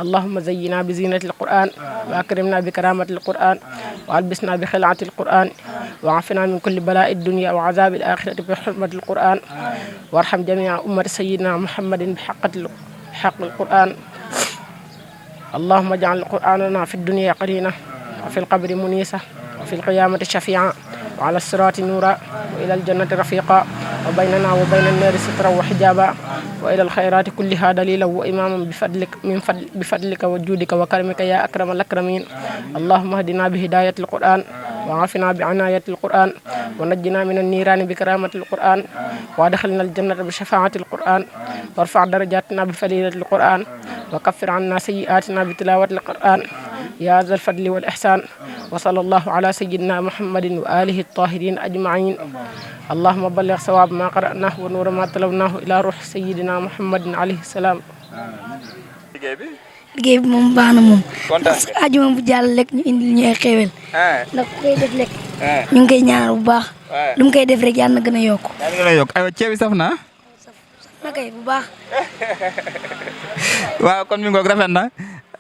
اللهم زينا بزينة القرآن وأكرمنا بكرامة القرآن وألبسنا بخلعة القرآن وعافنا من كل بلاء الدنيا وعذاب الآخرة بحرمة القرآن وارحم جميع أمة سيدنا محمد بحق القرآن. اللهم اجعل قرآننا في الدنيا قرينة وفي القبر منيسة وفي القيامة شفيعا وعلى الصراط نورا وإلى الجنة رفيقا وبيننا وبين النار سترا وحجابا وإلى الخيرات كلها دليلا وإماما بفضلك وجودك وكرمك يا أكرم الأكرمين. اللهم اهدنا بهداية القرآن وعافنا بعناية القرآن ونجنا من النيران بكرامة القرآن وادخلنا الجنة بشفاعة القرآن وارفع درجاتنا بفضيلة القرآن وكفر عنا سيئاتنا بتلاوة القرآن يا ذا الفضل والإحسان. وصلى الله على سيدنا محمد وآله الطاهرين أجمعين. اللهم بلغ ثواب ما قرأناه ونور ما تلوناه إلى روح سيدنا محمد عليه السلام. liggéey bi moom baax na moom. ndax ajuma bu jàll rek ñu indil ñu ay xéwal. ndax ku koy def rek. ñu ngi koy ñaanal bu baax. lu mu koy def rek yàlla na gën a yokk. yàlla na gën a yokk aywa ceeb bi saf na. saf na kay bu baax. waaw kon mi ngoog rafet na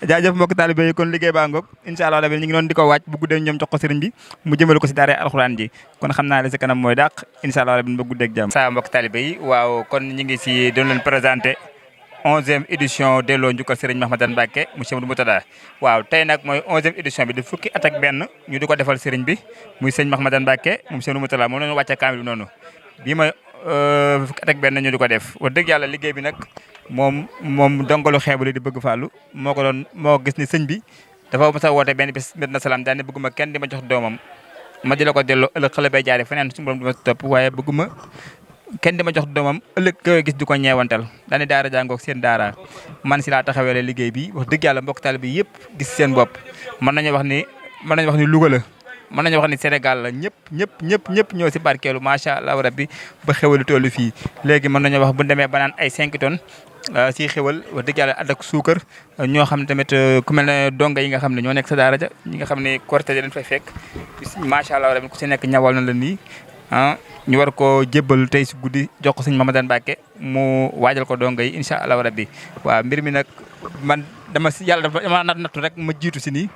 jaajëf mbokk taalibe yi kon liggéey baa ngoog incha allah rabi ñu ngi doon di ko wàcc bu guddee ñoom jox ko sëriñ bi mu jëmale ko si daara alxuraan ji kon xam naa la si kanam mooy dàq incha allah rabi ba guddeeg jàmm. saa mbokk taalibe yi waaw kon ñu ngi si doon leen présenté 11e édition delloo njukkal Serigne Mahmadane Mbacké mu Cheikh Moutada waaw tey nag mooy 11e édition bi di fukki at ak benn ñu di ko defal Serigne bi muy Serigne Mahmadane Mbacké mu Cheikh Moutada moom la ñu wàcce kaamil bi noonu bii mooy fukki at ak benn ñu di ko def wax dëgg yàlla liggéey bi nag moom dongalu xeebali di bëgg fàllu moo gis ni sëñ bi dafa mos a woote benn bis Medina Salaam daal ne bëgguma kenn di ma jox doomam ma di la ko delloo ëllëg xale bay jaare feneen suñu borom di ma si topp waaye bëgguma kenn di ma jox doomam ëllëg koy gis di ko ñeewantal daane daara jàngoog seen daara man si laa taxawee liggéey bi wax dëgg yàlla mbokk taalibe bi yëpp gis seen bopp mën nañu wax ni Louga la mën nañu wax ni Sénégal la ñëpp ñëw si barkeelu macha allah rabbi ba xewalu tollu fii léegi mën nañu wax bu demee ba naan ay 5 tonnes si xewal wax dëgg yàlla ànd ak suukar ñoo xam ne tamit ku mel ne donga yi nga xam ne ñoo nekk sa daara ja ñi nga xam ne korité leen fay fekk macha allah rabbi ku si nekk ñawal na la nii ñu war ko jébbal tey si guddi jox ko sëñ Mahmadane Mbacké mu waajal ko donga yi incha allah rabbi waaw mbir mi nag man dama nattu rek ma jiitu si nii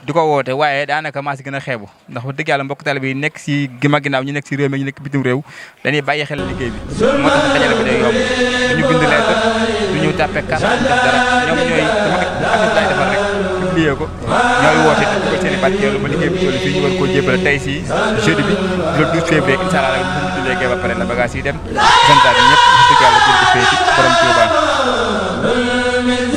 di ko woote waaye daanaka maa si gën a xeebu ndax wax dëgg yàlla mbokk taalibe yi nekk si ginnaaw ñu nekk si réew mi ñu nekk bitim réew dañuy bàyyi xel liggéey bi moo tax dajale bi day yomb duñu bind lettre duñu tàppe carte def dara ñoom ñooy dama affiche laay defar rek publier ko ñooy woote di ko seen i barkeelu ba liggéey bi toll fii ñu war koo jébbal tey si jeudi bi le 12 février incha allah bu ñu jullee ba pare la bagage yi dem santaat ñëpp wax dëgg yàlla jël di feeti borom Tuuba من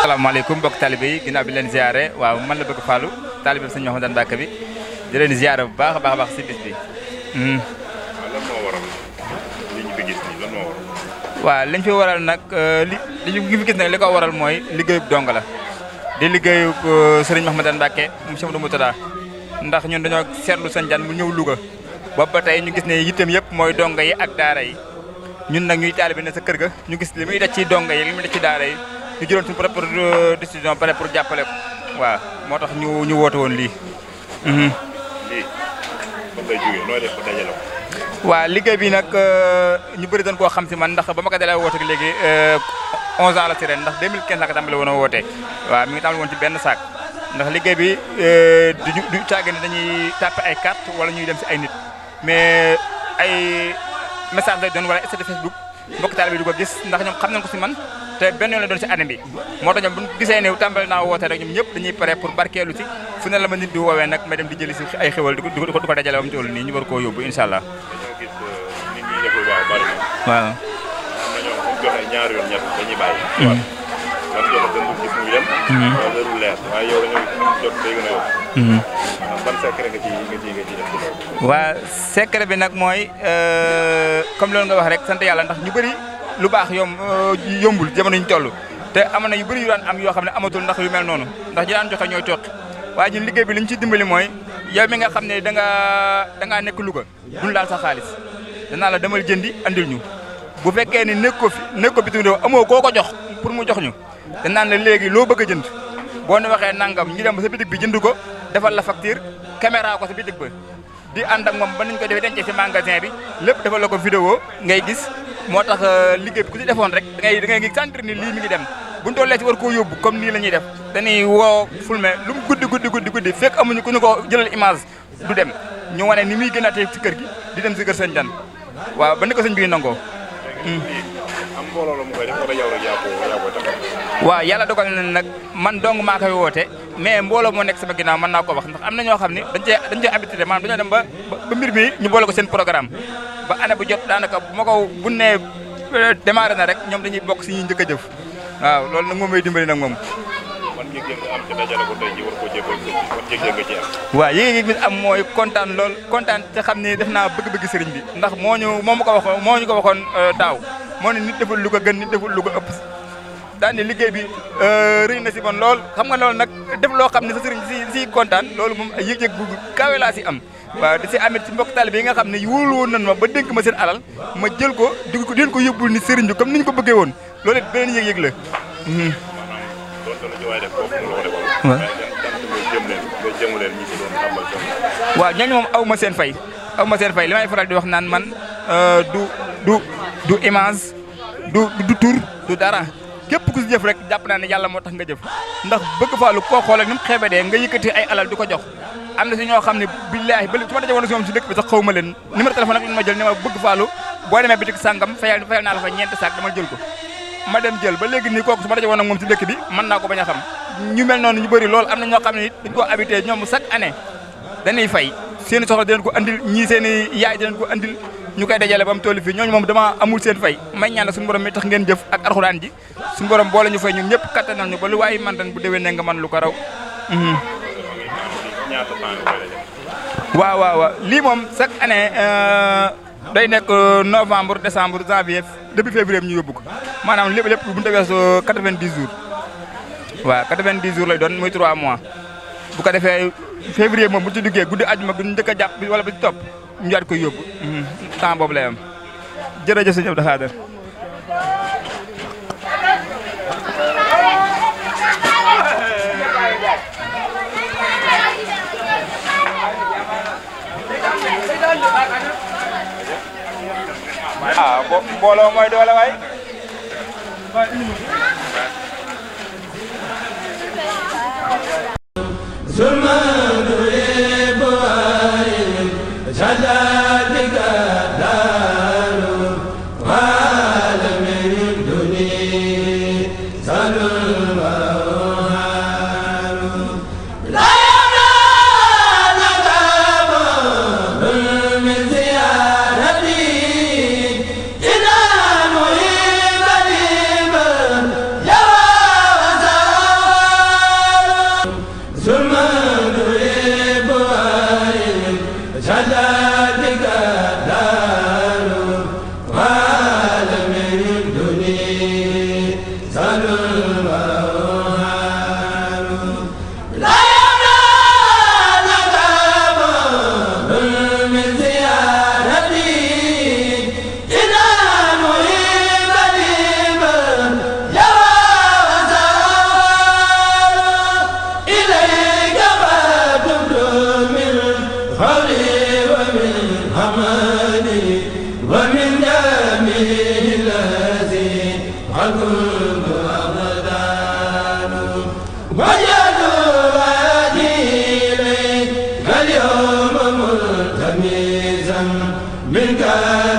asalaamaaleykum mbokk talibé yi ginnaaw bi leen ziare waaw man la bëgg Fallou talibé sëñ Mouhamadou Mbacke bi di leen ziare bu baax a baax si bis bi. lan moo waral li ñu fi gis nii lan moo waral. waaw liñ fi waral nag li ñu fi gis nag li ko waral mooy liggéeyub dong la di liggéeyub sëriñ Mouhamadou Mbacke mu Cheikh Moutada ndax ñun dañoo seetlu sëñ Diagne mu ñëw Louga ba tey ñu gis ne yitteem yëpp mooy donga yi ak daara yi ñun nag ñuy talibé ne sa kër ga ñu gis li muy def ci donga yi li muy def ci daara yi. ñu jëloon suñu propre décision pare pour jàppale ko waaw moo tax ñu woote woon lii. lii fan lay jógee nooy def ba dajale ko. waaw liggéey bi nag ñu bëri doon koo xam si man ndax ba ma ko dalee woote léegi 11 ans la si ren ndax 2015 la ko tàmbale woon a woote waaw mi ngi tàmbale woon ci benn saak ndax liggéey bi du caage ne dañuy tàppe ay carte wala ñuy dem si ay nit mais ay message lay doon wala statut Facebook mbokk taalibe bi du ko gis ndax ñoom xam nañ ko si man. te benn yoon la doon si année bi moo tax ñoom bu ñu gisee ne tàmbali naa woote rek ñoom ñëpp dañuy pare pour barkeelu si fu ne la ma nit di woowee nag may dem di jëli si ay xéwal di ko dajale ba mu toll nii ñu war koo yóbbu incha allah. dañoo gis nit ñi def lu baax bari na. waaw. am na ñoom bu ñu joxee ñaari yoon ñett dañuy bàyyi. waaw lan joxe gën gis muy dem. wala dërul leer waaye yow dañoo jot day gën a yóbbu. ban secret nga ciy def ci loolu. waa secret bi nag mooy comme loolu nga wax rek sant yàlla ndax ñu bëri. lu baax yombul jamono ñu toll te am na yu bëri yu daan am yoo xam ne amatul ndax yu mel noonu ndax ñi daan joxe ñooy toog waaye ñun liggéey bi li ñu ci dimbali mooy yow mi nga xam ne da ngaa nekk Louga duñ laal sa xaalis danaa la demal jëndi andil ñu bu fekkee ni nekk ko bitim réew amoo koo ko jox pour mu jox ñu danaan la léegi loo bëgg a jënd boo ne waxee nangam ñu dem ba sa bitig bi jënd ko defal la facture caméra ko sa bitig ba di ànd ak moom ba nañ ko defee dencee si magasin bi lépp defal la ko vidéo ngay gis moo tax liggéey bi ku ci defoon rek da ngay ngi sentir ni lii mi ngi dem bu ñu tollee ci war koo yóbbu comme nii la ñuy def dañuy woo fulme lu mu guddi fekk amuñu ku ñu ko jëlal image du dem ñu wane ni muy gënaatee ci kër gi di dem si kër sëñ Diagne waaw ba ni ko sëñ bi nangoo. am mbooloo la mu koy def wala yow rek yaa ko taxaw. waaw yàlla dogal na nag man dong maa koy woote mais mbooloo moo nekk sama ginnaaw mën naa ko wax ndax am na ñoo xam ne dañ cee habitué maanaam dañoo dem ba mbir mi ñu boole ko seen programme ba année bu jot daanaka bu ma ko bu nee démarré na rek ñoom dañuy bokk si ñuy njëkk a jëf waaw loolu nag moom may dimbali nag moom. man yëg-yëg nga am ci dajale ko tey ji war koo jébbal sëñ bi man yëg-yëg nga ci am. waaw yëg-yëg bi am mooy kontaan lool kontaan te xam ne def naa bëgg-bëgg sëriñ bi ndax moo ñu ko waxoon daaw moo ne nit deful lu ko gën nit deful lu ko ëpp daan ne liggéey bi rëy na si man lool xam nga loolu nag def loo xam ne sa sëriñ si kontaan loolu moom ay yëg-yëg bu kawe laa si am waaw di si amit si mbokk taalibe yi nga xam ne wóolu woon nañ ma ba dénk ma seen alal ma jël ko di ko yóbbul ni sëriñ bi comme ni ñu ko bëggee woon loolu it beneen yëg-yëg la. maanaam doon na ci waay def foofu mu la ko defal. waaw mais nga jëm leen ñi si doon tàmbal seen. waaw ñooñu moom aw ma seen fay li may faral di wax naan man du image du tur du dara. képp ku si jëf rek jàpp naa ne yàlla moo tax nga jëf ndax bëgg Fallou koo xool ak ni mu xeebedee nga yëkkati ay alal di ko jox am na si ñoo xam ne billaahi ba su ma daje woon si moom si dëkk bi sax xaw ma leen numéro téléphone ak lan ma jël ne ma bëgg Fallou boo demee bitik sàngam fayal naa la fa ñeenti saak dama jël ko ma dem jël ba léegi nii kooku su ma daje woon ak moom si dëkk bi mën naa ko bañ a xam ñu mel noonu ñu bëri loolu am na ñoo xam ne it dañ koo habité ñoom chaque année dañuy fay seeni soxla dinañ ko andil ñii seeni yaay dinañ ko andil ñu koy dajale ba mu toll fii ñooñu moom dama amul seen fay may ñaan suñu borom mi tax ngeen jëf ak alxuraan ji suñu borom boole ñu fay ñun ñëpp kattanal ñu ba lu waaye man bu déwénee nga man lu ko raw. waaw lii moom chaque année day nekk novembre décembre janvier depuis février ñu yóbbu ko maanaam lépp bu ñu weesoo 90 jours waaw 90 jours lay doon muy 3 mois bu ko defee février moom bu ñu ci duggee guddi àjjuma bi ñu njëkk a jàpp wala bi ci topp ñu daal koy yóbbu temps boobu lay am jërëjëf sëñ Abdou Khader. mbooloo mooy doole waay. Zulma ومن جميع الذي الكل أغدان وجد وادي إليك اليوم ملتمسا منك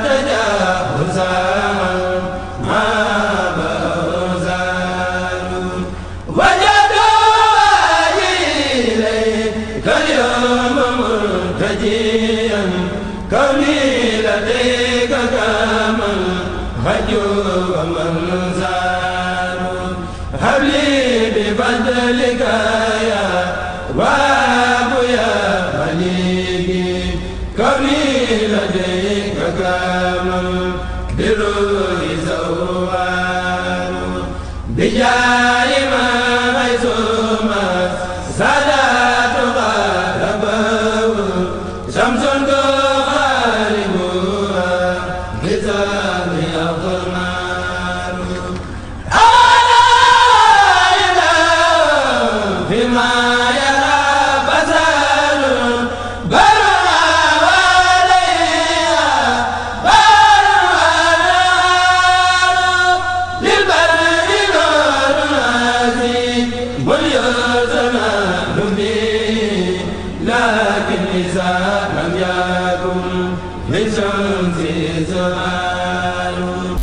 تجاوزا ما بأوزان وجد وادي إليك اليوم ملتجيا كوني لديك كما هجو ومن زار هب لي بفضلك يا واب يا مليكي كوني لديك كما بروح زوار بجاه ما حيثما سادات غربه شمس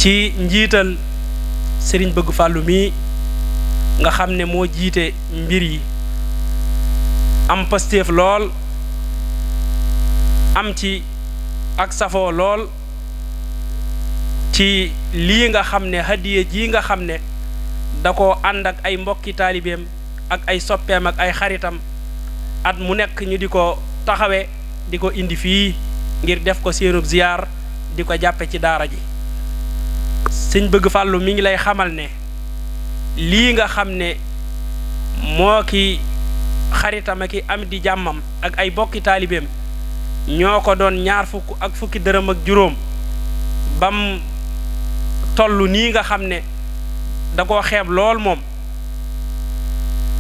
ci njiital Serigne Bëgg Fàllu mi nga xam ne moo jiite mbir yi am pastéef lool am ci ak safoo lool ci lii nga xam ne hadiya ji nga xam ne da ko ànd ak ay mbokki taalibeem ak ay soppeem ak ay xaritam at mu nekk ñu di ko taxawe di ko indi fii ngir def ko seenub ziyaar di ko jàppe ci daara ji Sëñ Bëgg Fàllu mi ngi lay xamal ne lii nga xam ne moo ki xaritam ak am di jàmmam ak ay bokki taalibeem ñoo ko doon 20 fukki dërëm ak juróom bam tollu nii nga xam ne da koo xeeb lool moom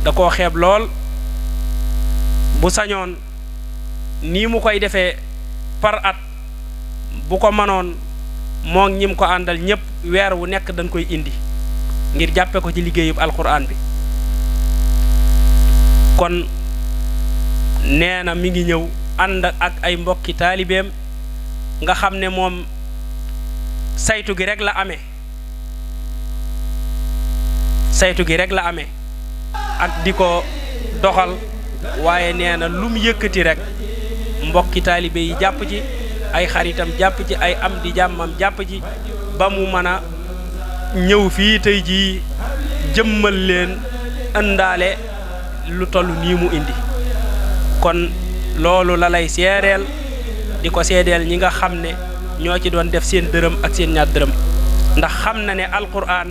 da koo xeeb lool bu sañoon nii mu koy defee par at bu ko mënoon moo ñim ko àndal ñépp weer wu nekk dañ koy indi ngir jàppe ko ci liggéeyub alquran bi kon nee na mi ngi ñëw ànd ak ay mbokki taalibeem nga xam ne moom saytu gi rek la amee ak di ko doxal waaye nee na lu mu yëkkati rek mbokki taalibe yi jàpp ci ay xaritam jàpp ci ay am di jàmmam jàpp ci ba mu mën a ñëw fii tey jii jëmmal leen ëndaale lu toll nii mu indi kon loolu la lay seedeel di ko seedeel ñi nga xam ne ñoo ci doon def seen dërëm ak seen ñaar dërëm ndax xam na ne alquran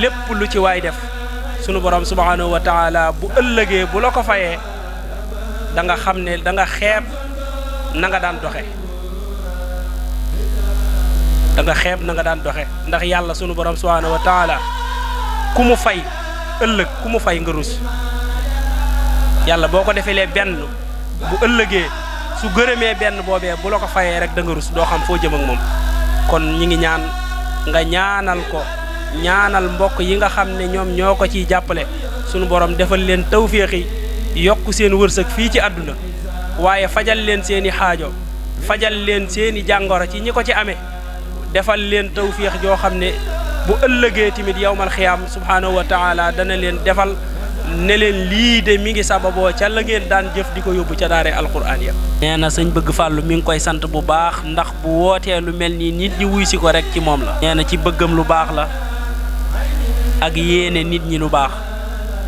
lépp lu ci waay def sunu borom subhanahu wa taala bu ëllëgee bu la ko fayee da nga xam ne da nga xeeb na nga daan doxe ndax yàlla sunu borom subhanahu wa taala ku mu fay ëllëg ku mu fay nga rus yàlla boo ko defeelee benn bu ëllëgee su gërëmee benn boobee bu la ko fayee rek da nga rus doo xam foo jëm ak moom kon ñi ngi ñaan nga ñaanal ko ñaanal mbokk yi nga xam ne ñoom ñoo ko ciy jàppale sunu borom defal leen tawféexi yokk seen wërsëg fii ci àdduna waaye fajal leen seeni xaajo fajal leen seeni jàngoro ci ñi ko ci amee defal leen tawféex joo xam ne bu ëllëgee tamit yawmal xiyaam subhaanahu wa taala dana leen defal ne leen lii de mi ngi sababoo ca la ngeen daan jëf di ko yóbbu ca daare alquran ya nee na Sëñ Bëgg Fàllu mi ngi koy sant bu baax ndax bu wootee lu mel nii nit ñi wuy si ko rek ci moom la nee na ci bëggam lu baax la ak yéene nit ñi lu baax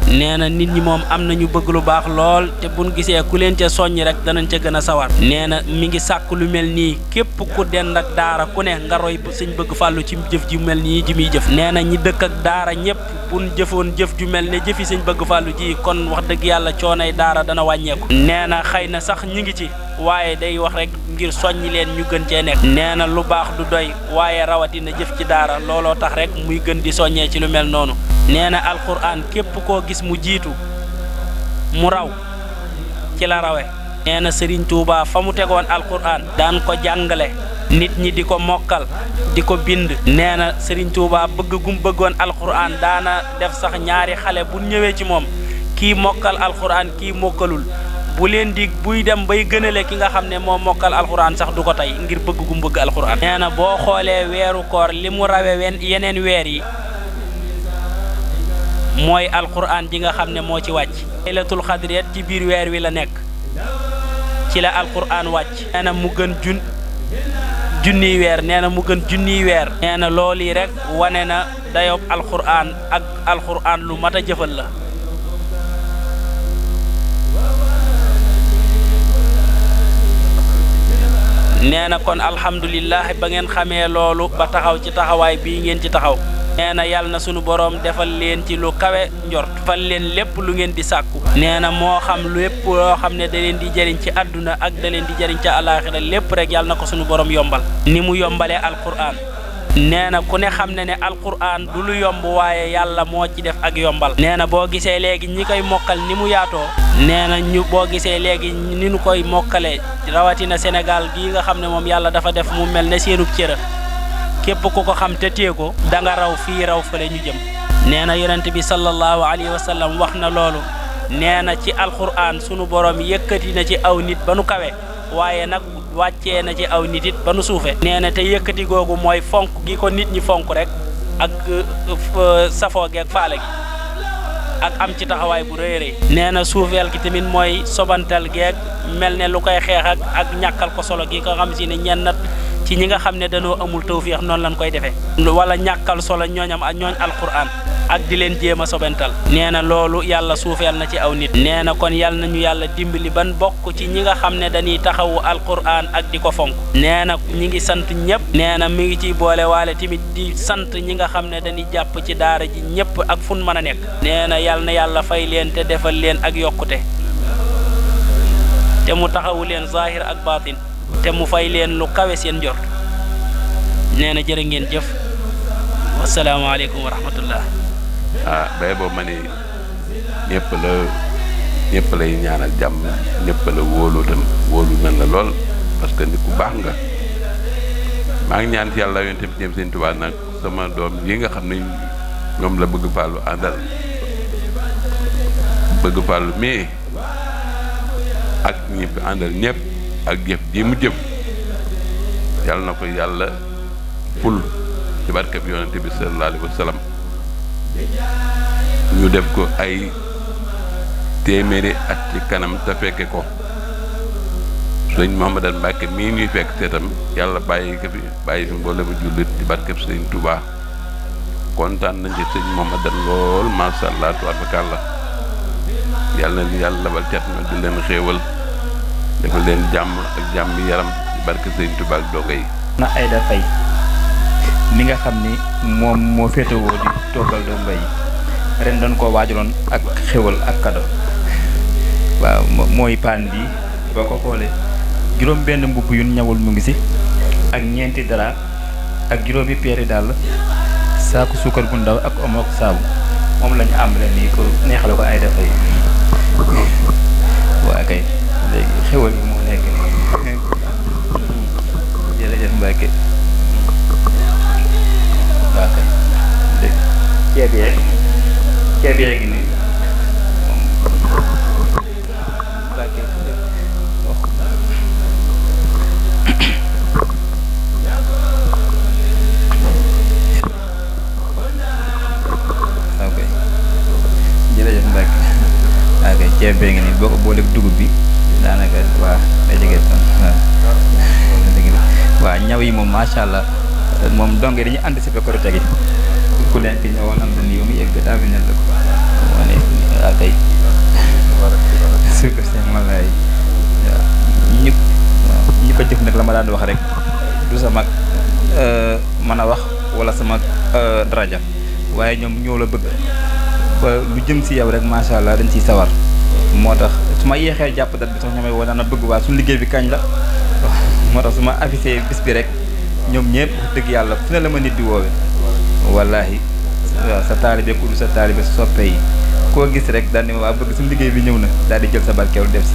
nee na nit ñi moom am nañu bëgg lu baax lool te buñ gisee ku leen ca soññ rek danañ ca gën a sawar nee na mi ngi sàkk lu mel nii képp ku dend ak daara ku ne nga roy Sëñ Bëgg Fàllu ci jëf ji mel nii ji muy jëf nee na ñi dëkk ak daara ñëpp buñ jëfoon jëf ju mel ne jëfi Sëñ Bëgg Fàllu ji kon wax dëgg yàlla coonay daara dana wàññeeku nee na xëy na sax ñi ngi ci waaye day wax rek ngir soññi leen ñu gën cee nekk nee na lu baax du doy waaye rawatina jëf ci daara looloo tax rek muy gën di soññee ci lu mel noonu nee na alquran képp koo gis mu jiitu mu raw ci la rawe nee na Serigne Touba fa mu tegoon alquran daan ko jàngale nit ñi di ko mokkal di ko bind. nee na Serigne Touba bëgg gum bëggoon alquran daana def sax ñaari xale bu ñëwee ci moom kii mokkal alquran kii mokkalul bu leen di buy dem bay gënale ki nga xam ne moo mokkal alquran sax du ko tey ngir bëgg gum bëgg alquran. nee na boo xoolee weeru koor li mu rawe yeneen weer yi mooy alquran ji nga xam ne moo ci wàcc. laylatul xadri ci biir weer wi la nekk ci la alquran wàcc. nee na mu gën junniy weer. nee na mu gën junniy weer. nee na loolu yi rek wane na dayob alquran ak alquran lu mat a jëfal la. nee na kon alhamdulilah ba ngeen xamee loolu ba taxaw ci taxawaay bii ngeen ci taxaw. nee na yàlla na sunu borom defal leen ci lu kawe njort. defal leen lépp lu ngeen di sàkku. nee na moo xam lépp loo xam ne da leen di jëriñ ci àdduna ak da leen di jëriñ ca àlaaxira lépp rek yàlla na ko sunu borom yombal. ni mu yombalee alquran. nee na ku ne xam ne alquran du lu yomb waaye yàlla moo ci def ak yombal. nee na boo gisee léegi ñi koy mokkal ni mu yaatoo. nee na boo gisee léegi ni nu koy mokkalee rawatina Sénégal gii nga xam ne moom yàlla dafa def mu mel ne seenub cëra képp ku ko xam te tee ko da nga raw fii raw fële ñu jëm. nee na yonent bi sallallahu alayhi wa sallam wax na loolu. nee na ci alquran sunu borom yëkkati na ci aw nit ba nu kawe waaye nag wàccee na ci aw nit it ba nu suufe. nee na te yëkkati googu mooy fonk gi ko nit ñi fonk rek ak safoo gi ak faale gi ak am ci taxawaay bu rëy rëy. nee na suufeel gi tamit mooy sobantal geeg mel ne lu koy xeex ak ñàkkal ko solo gi nga xam si ne ñenn ci ñi nga xam ne dañoo amul tawfiix noonu lañ koy defee. wala ñàkkal solo ñooñam ak ñooñ alquran ak di leen jéem a sobental. nee na loolu yàlla suufeel na ci aw nit. nee na kon yàlla nañu yàlla dimbali ban bokk ci ñi nga xam ne dañuy taxawu alquran ak di ko fonk. nee na ñi ngi sant ñëpp. nee na mi ngi ciy boole waale tamit di sant ñi nga xam ne dañuy jàpp ci daara ji ñëpp ak fun mën a nekk. nee na yàlla fay leen te defal leen ak yokkute te mu taxawu leen zahir ak baatin te mu fay leen lu kawe seen njort. nee na jërë ngeen jëf wasalaamaaleykum wa rahmatullah. bay boobu ma ne ñëpp lay ñaanal jàmm ñëpp la wóolu tam wóolu mel na lool parce que nit ku baax nga. maa ngi ñaan ci yàlla yoon tamit jëm Sëñ Tuubaa nag sama doom yi nga xam ne ñoom la bëgg fàllu àndal bëgg fàllu mais ak ñi fi àndal ñëpp ak jëf ji mu jëf yàlla na ko yàlla ful ci barkeb yonente bi sallallahu alayhi wa sallam ñu def ko ay téeméeri at ci kanam te fekke ko sëñ Mouhamadou Mbacke mii ñuy fekk seetam yàlla bàyyi ko fi bàyyi fi mboolem jullit ci barkeb sëñ Touba kontaan nañ ci sëñ Mouhamadou lool macha allah tubaarkalla yàlla na yàlla labal cat ñoo di leen xéewal dafa leen jàmm ak jàmm yaram ci barke sëñ Touba ak donga yi. na Aïda Faye mi nga xam ni moom moo féetewoo di toggal donga yi ren doon koo waajaloon ak xéwal ak kado waaw mooy paan bi boo ko xoolee juróom benn mbubb yu ñawul mu ngi si ak ñeenti dara ak juróomi peeri dàll saaku suukar bu ndaw ak omo ak saabu moom lañu am ren nii ko neexale ko Aïda Faye waa kay léegi xéwal yi moo nekk nii jërëjëf Mbacke waa kay léegi ceeb yee ngi nii Mbacke ok jërëjëf Mbacke ok ceeb bee ngi nii boo ko booleeg dugub bi daanaka waa day jege tan waaw ñaw yi moom macha allah moom dong dañuy anticiper Korité gi ku leen fi ñëwoon am na nii ba mu yegg daa fi ne la ko moo ne waa kay suukar seen malaay waaw ñi ko jëf nag la ma daan wax rek du sama mën a wax wala sama daraja waaye ñoom ñoo la bëgg ba lu jëm si yow rek macha allah dañ ciy sawar moo tax su ma yeexee jàpp dat bi sax ñoomay woo na bëgg waa suñu liggéey bi kañ la moo tax su ma affiché bis bi rek ñoom ñëpp wax dëgg yàlla fu ne la ma nit di woowe wallaahi waaw sa taalibe ku du sa taalibe soppe yi koo gis rek daal ni ma waa bëgg suñu liggéey bi ñëw na daal di jël sa barkeelu def si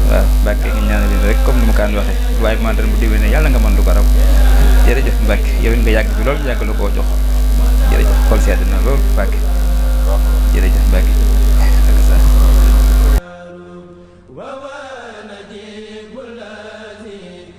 waaw Mbacke nga ñaanal leen rek comme ni ma kaan waxee waaye man ren bu déwénee yàlla nga mën lu ko raw jërëjëf Mbacke yow it nga yàgg fi loolu yàgg la koo jox jërëjëf xol sedd na loolu Mbacke